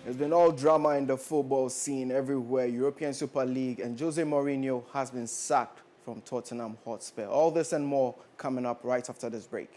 There's been all drama in the football scene everywhere. European Super League and Jose Mourinho has been sacked from Tottenham Hotspur. All this and more coming up right after this break.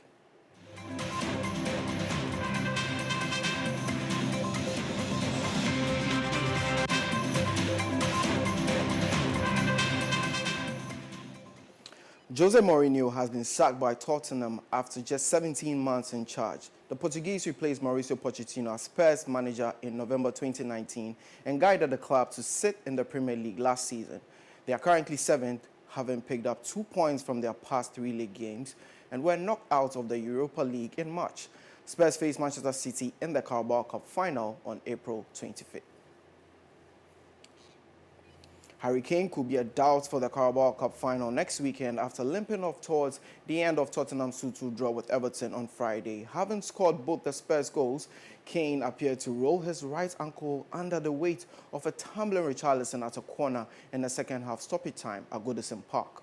Jose Mourinho has been sacked by Tottenham after just 17 months in charge. The Portuguese replaced Mauricio Pochettino as Spurs manager in November 2019 and guided the club to sit in the Premier League last season. They are currently 7th, having picked up 2 points from their past 3 league games and were knocked out of the Europa League in March. Spurs face Manchester City in the Carabao Cup final on April 25th. Harry Kane could be a doubt for the Carabao Cup final next weekend after limping off towards the end of Tottenham's 2-2 draw with Everton on Friday. Having scored both the Spurs goals, Kane appeared to roll his right ankle under the weight of a tumbling Richarlison at a corner in the second half stoppage time at Goodison Park.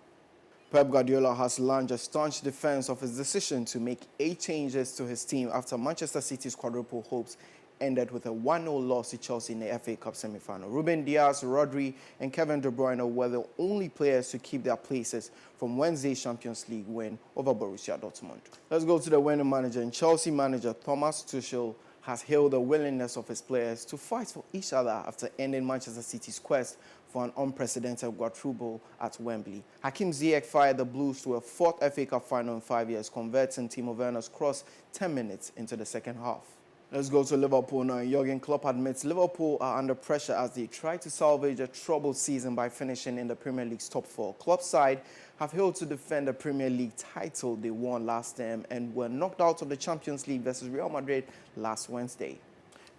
Pep Guardiola has launched a staunch defense of his decision to make 8 changes to his team after Manchester City's quadruple hopes ended with a 1-0 loss to Chelsea in the FA Cup semi-final. Ruben Dias, Rodri, and Kevin De Bruyne were the only players to keep their places from Wednesday's Champions League win over Borussia Dortmund. Let's go to the winning manager. And Chelsea manager Thomas Tuchel has hailed the willingness of his players to fight for each other after ending Manchester City's quest for an unprecedented quadruple at Wembley. Hakim Ziyech fired the Blues to a 4th FA Cup final in 5 years, converting Timo Werner's cross 10 minutes into the second half. Let's go to Liverpool now. Jurgen Klopp admits Liverpool are under pressure as they try to salvage a troubled season by finishing in the Premier League's top 4. Klopp's side have held to defend the Premier League title they won last term and were knocked out of the Champions League versus Real Madrid last Wednesday.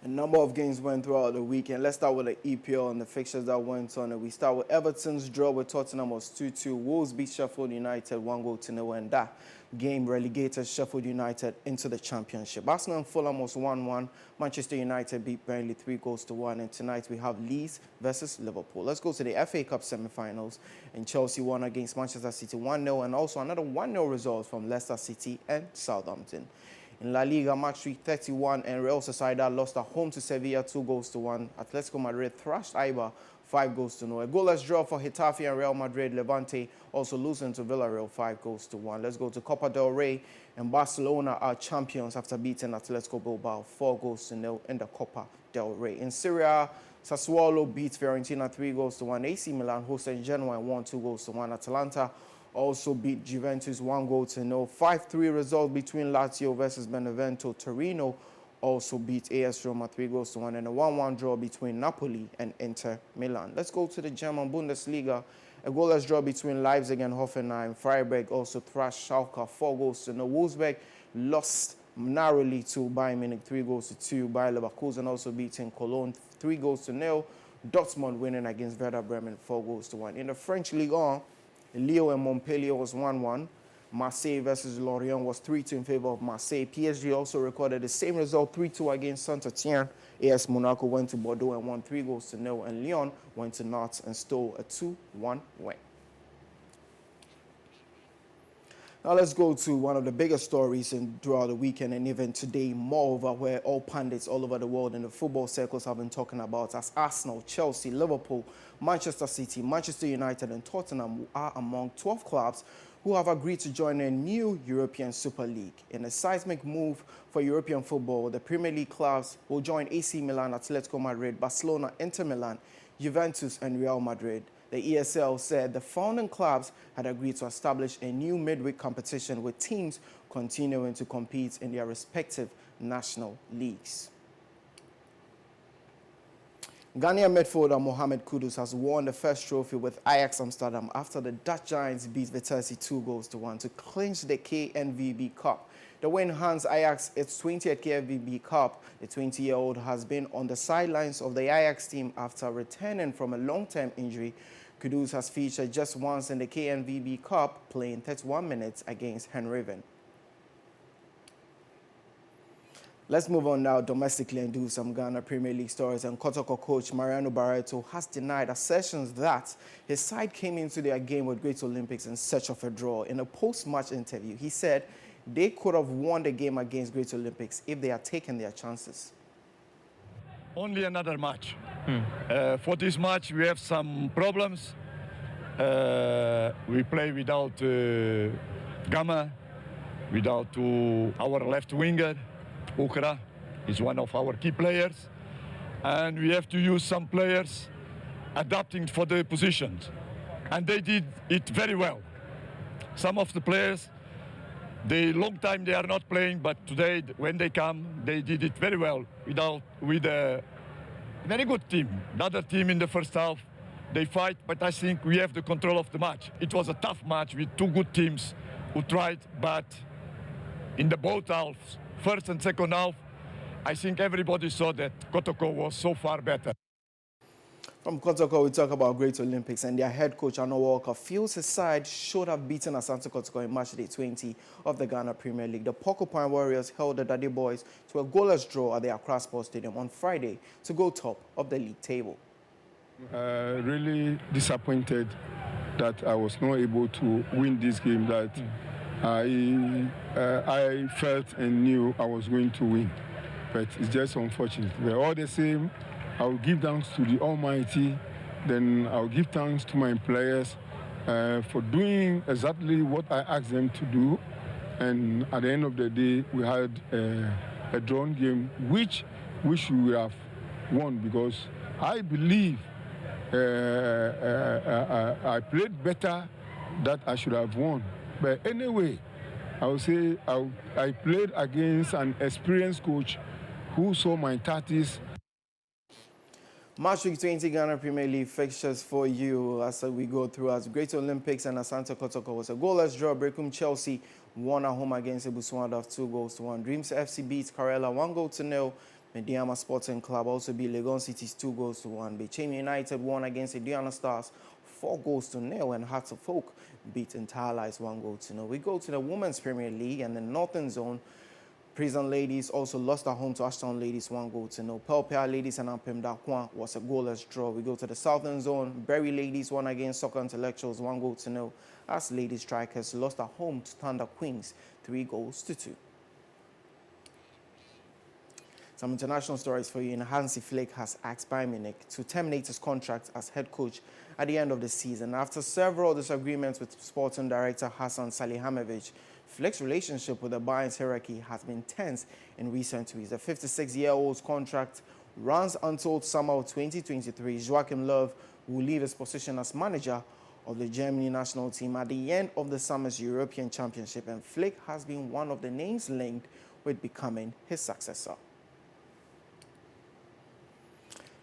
A number of games went throughout the weekend. Let's start with the EPL and the fixtures that went on. We start with Everton's draw with Tottenham was 2-2. Wolves beat Sheffield United 1-0, and that game relegated Sheffield United into the Championship. Arsenal and Fulham was 1-1. Manchester United beat Burnley 3-1. And tonight we have Leeds versus Liverpool. Let's go to the FA Cup semi-finals. And Chelsea won against Manchester City 1-0, and also another 1-0 result from Leicester City and Southampton. In La Liga, match week 31, and Real Sociedad lost at home to Sevilla 2-1. Atletico Madrid thrashed Eibar 5-0. A goalless draw for Getafe and Real Madrid. Levante also losing to Villarreal 5-1. Let's go to Copa del Rey, and Barcelona are champions after beating Atletico Bilbao 4-0 in the Copa del Rey. In Serie A, Sassuolo beat Fiorentina 3-1. AC Milan hosted Genoa and won 2-1. Atalanta also beat Juventus 1-0. 5-3 result between Lazio versus Benevento. Torino also beat AS Roma 3-1, and a 1-1 draw between Napoli and Inter Milan. Let's go to the German Bundesliga. A goalless draw between Leipzig and Hoffenheim. Freiburg also thrashed Schalke 4-0. Wolfsburg lost narrowly to Bayern Munich 3-2. Bayer Leverkusen also beating Cologne 3-0. Dortmund winning against Werder Bremen 4-1. In the French Ligue 1, Lille and Montpellier was 1-1. Marseille versus Lorient was 3-2 in favor of Marseille. PSG also recorded the same result, 3-2 against Saint-Etienne. AS Monaco went to Bordeaux and won 3-0. And Lyon went to Nantes and stole a 2-1 win. Now let's go to one of the biggest stories throughout the weekend and even today, moreover, where all pundits all over the world in the football circles have been talking about, as Arsenal, Chelsea, Liverpool, Manchester City, Manchester United and Tottenham are among 12 clubs who have agreed to join a new European Super League. In a seismic move for European football, the Premier League clubs will join AC Milan, Atletico Madrid, Barcelona, Inter Milan, Juventus and Real Madrid. The ESL said the founding clubs had agreed to establish a new midweek competition with teams continuing to compete in their respective national leagues. Ghanaian midfielder Mohammed Kudus has won the first trophy with Ajax Amsterdam after the Dutch Giants beat Vitesse 2-1 to clinch the KNVB Cup. The win hands Ajax its 20th KNVB Cup. The 20-year-old has been on the sidelines of the Ajax team after returning from a long-term injury. Kudus has featured just once in the KNVB Cup, playing 31 minutes against Henriven. Let's move on now domestically and do some Ghana Premier League stories. And Kotoko coach Mariano Barreto has denied assertions that his side came into their game with Great Olympics in search of a draw. In a post-match interview, he said they could have won the game against Great Olympics if they had taken their chances. only another match. For this match, we have some problems. We play without Gama, without our left winger, Ukra, is one of our key players. And we have to use some players adapting for the positions. And they did it very well. Some of the players, long time they are not playing, but today, when they come, they did it very well with a very good team. Another team in the first half, they fight, but I think we have the control of the match. It was a tough match with two good teams who tried, but in the both halves, first and second half, I think everybody saw that Kotoko was so far better. From Kotoko, we talk about Great Olympics, and their head coach, Arno Walker, feels his side should have beaten Asante Kotoko in match day 20 of the Ghana Premier League. The Porcupine Warriors held the Daddy Boys to a goalless draw at the Accra Sports Stadium on Friday to go top of the league table. Really disappointed that I was not able to win this game that I felt and knew I was going to win. But it's just unfortunate. But all the same, I'll give thanks to the Almighty, then I'll give thanks to my players for doing exactly what I asked them to do. And at the end of the day, we had a drawn game, which we should have won, because I believe I played better that I should have won. But anyway, I would say I played against an experienced coach who saw my tactics. Match week 20 Ghana Premier League fixtures for you as we go through as Great Olympics and Asante Kotoko was a goalless draw. Brekum Chelsea won at home against Ebuswanda of 2-1. Dreams FC beats Karela 1-0. Mediama Sporting Club also beat Legon Cities 2-1. Bechemi United won against Aduana Stars 4-0. And Hearts of Folk beat Intalais 1-0. We go to the Women's Premier League and the Northern Zone. Prison Ladies also lost at home to Ashton Ladies 1-0. Pelpea Ladies and Ampem Dakwan was a goalless draw. We go to the Southern Zone. Berry Ladies won against Soccer Intellectuals 1-0. As Lady Strikers lost at home to Thunder Queens 3-2. Some international stories for you. Hansi Flick has asked Bayern Munich to terminate his contract as head coach at the end of the season. After several disagreements with sporting director Hassan Salihamidzic, Flick's relationship with the Bayern's hierarchy has been tense in recent weeks. The 56-year-old's contract runs until summer of 2023. Joachim Löw will leave his position as manager of the Germany national team at the end of the summer's European Championship, and Flick has been one of the names linked with becoming his successor.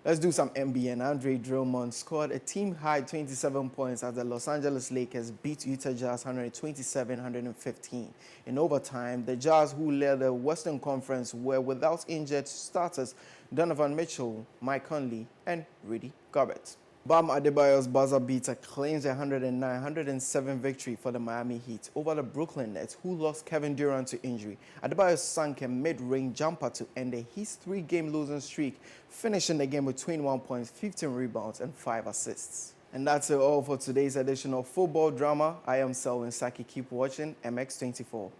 Let's do some NBA. And Andre Drummond scored a team-high 27 points as the Los Angeles Lakers beat Utah Jazz 127-115. In overtime, the Jazz, who led the Western Conference, were without injured starters Donovan Mitchell, Mike Conley, and Rudy Gobert. Bam Adebayo's buzzer beater claims a 109-107 victory for the Miami Heat over the Brooklyn Nets, who lost Kevin Durant to injury. Adebayo sank a mid-range jumper to end the Heat's 3-game losing streak, finishing the game with 21 points, 15 rebounds, and 5 assists. And that's it all for today's edition of Football Drama. I am Selwyn Saki. Keep watching MX24.